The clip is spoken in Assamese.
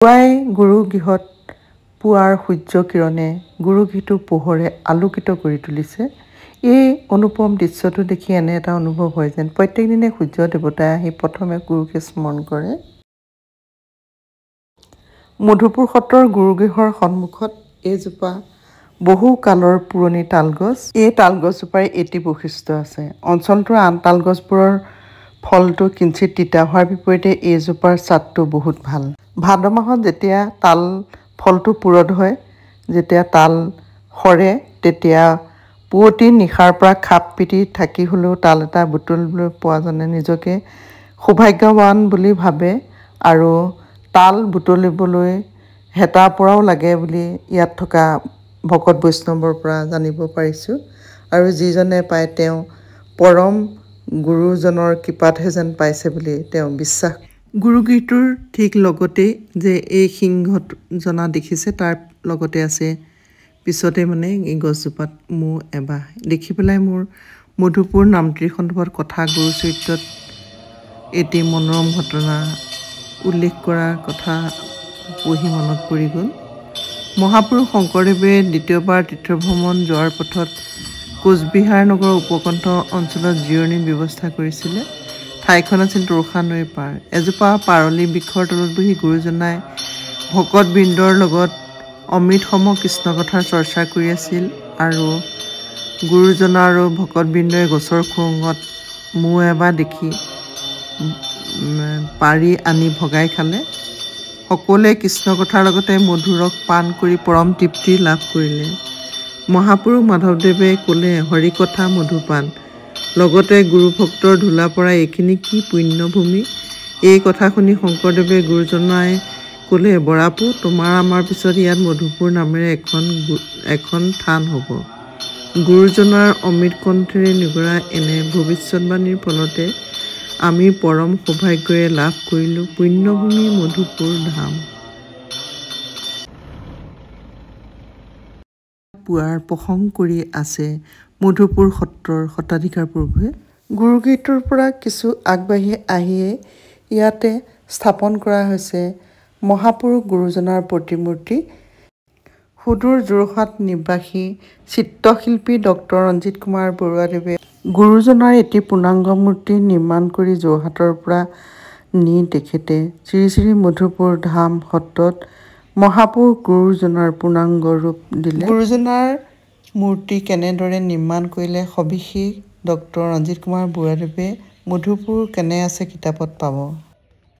পুৱাই গুৰুগৃহত পুৱাৰ সূৰ্য কিৰণে গুৰুগৃহটোৰ পোহৰে আলোকিত কৰি তুলিছে। এই অনুপম দৃশ্যটো দেখি এনে এটা অনুভৱ হয় যেন প্ৰত্যেক দিনে সূৰ্য দেৱতাই আহি প্ৰথমে গুৰুকে স্মৰণ কৰে। মধুপুৰ সত্ৰৰ গুৰুগৃহৰ সন্মুখত এজোপা বহু কালৰ পুৰণি তালগছ। এই তালগছজোপাৰ এটি বৈশিষ্ট্য আছে। অঞ্চলটোৰ আন তালগছবোৰৰ ফলটো কিঞ্চিত তিতা হোৱাৰ বিপৰীতে এইজোপাৰ স্বাদটো বহুত ভাল। ভাদ মাহত যেতিয়া তাল ফলটো পুৰঠ হয়, যেতিয়া তাল সৰে, তেতিয়া পুৱতি নিশাৰ পৰা খাপ পিটি থাকি হ'লেও তাল এটা বুটলিবলৈ পোৱাজনে নিজকে সৌভাগ্যৱান বুলি ভাবে আৰু তাল বুটলিবলৈ হেতা পৰাও লাগে বুলি ইয়াত থকা ভকত বৈষ্ণৱৰ পৰা জানিব পাৰিছোঁ। আৰু যিজনে পায় তেওঁ পৰম গুৰুজনৰ কৃপাতহে যেন পাইছে বুলি তেওঁ বিশ্বাস। গুৰুগৃহটোৰ ঠিক লগতেই যে এই সিংহজনা দেখিছে, তাৰ লগতে আছে পিছতে এই গছজোপাত মোৰ এবাহ দেখি পেলাই মোৰ মধুপুৰ নামটিৰ সন্দৰ্ভত কথা গুৰু চৰিত্ৰত এটি মনোৰম ঘটনা উল্লেখ কৰা কথা পঢ়ি মনত পৰি গ'ল। মহাপুৰুষ শংকৰদেৱে দ্বিতীয়বাৰ তীৰ্থভ্ৰমণ যোৱাৰ পথত কোচবিহাৰ নগৰৰ উপকণ্ঠ অঞ্চলত জিৰণিৰ ব্যৱস্থা কৰিছিলে। ঠাইখন আছিল তোৰষা নৈৰ পাৰ। এজোপা পাৰলি বৃক্ষৰ তলত বহি গুৰুজনাই ভকতবৃন্দৰ লগত অমৃতসম কৃষ্ণ কথাৰ চৰ্চা কৰি আছিল আৰু গুৰুজনা আৰু ভকতবৃন্দই গছৰ খুৰুঙত মৌ এবাহ দেখি পাৰি আনি ভগাই খালে। সকলোৱে কৃষ্ণ কথাৰ লগতে মধুৰস পান কৰি পৰম তৃপ্তি লাভ কৰিলে। মহাপুৰুষ মাধৱদেৱে ক'লে, হৰিকথা মধুপান, লগতে গুৰুভক্তৰ ধূলা পৰা এইখিনি কি পুণ্যভূমি। এই কথা শুনি শংকৰদেৱে গুৰুজনাই ক'লে, বৰাপু, তোমাৰ আমাৰ পিছত ইয়াত মধুপুৰ নামেৰে এখন থান হ'ব। গুৰুজনাৰ অমৃত কণ্ঠেৰে নিগৰা এনে ভৱিষ্যৎবাণীৰ ফলতে আমি পৰম সৌভাগ্যৰে লাভ কৰিলোঁ পুণ্যভূমি মধুপুৰ ধাম। পুৱাৰ প্ৰসংগ কৰি আছে মধুপুৰ সত্ৰৰ শতাধিকাৰ প্ৰভুৱে। গুৰুগৃহটোৰ পৰা কিছু আগবাঢ়ি আহিয়ে ইয়াতে স্থাপন কৰা হৈছে মহাপুৰুষ গুৰুজনাৰ প্ৰতিমূৰ্তি। সুদূৰ যোৰহাট নিবাসী চিত্ৰশিল্পী ডক্টৰ ৰঞ্জিত কুমাৰ বৰুৱাদেৱে গুৰুজনাৰ এটি পূৰ্ণাংগ মূৰ্তি নিৰ্মাণ কৰি যোৰহাটৰ পৰা নি তেখেতে শ্ৰী শ্ৰী মধুপুৰ ধাম সত্ৰত মহাপুৰুষ গুৰুজনাৰ পূৰ্ণাংগ ৰূপ দিলে। গুৰুজনাৰ মূৰ্তি কেনেদৰে নিৰ্মাণ কৰিলে সবিশেষ ডক্টৰ ৰঞ্জিত কুমাৰ বৰুৱাদেৱে মধুপুৰ কেনে আছে কিতাপত পাব।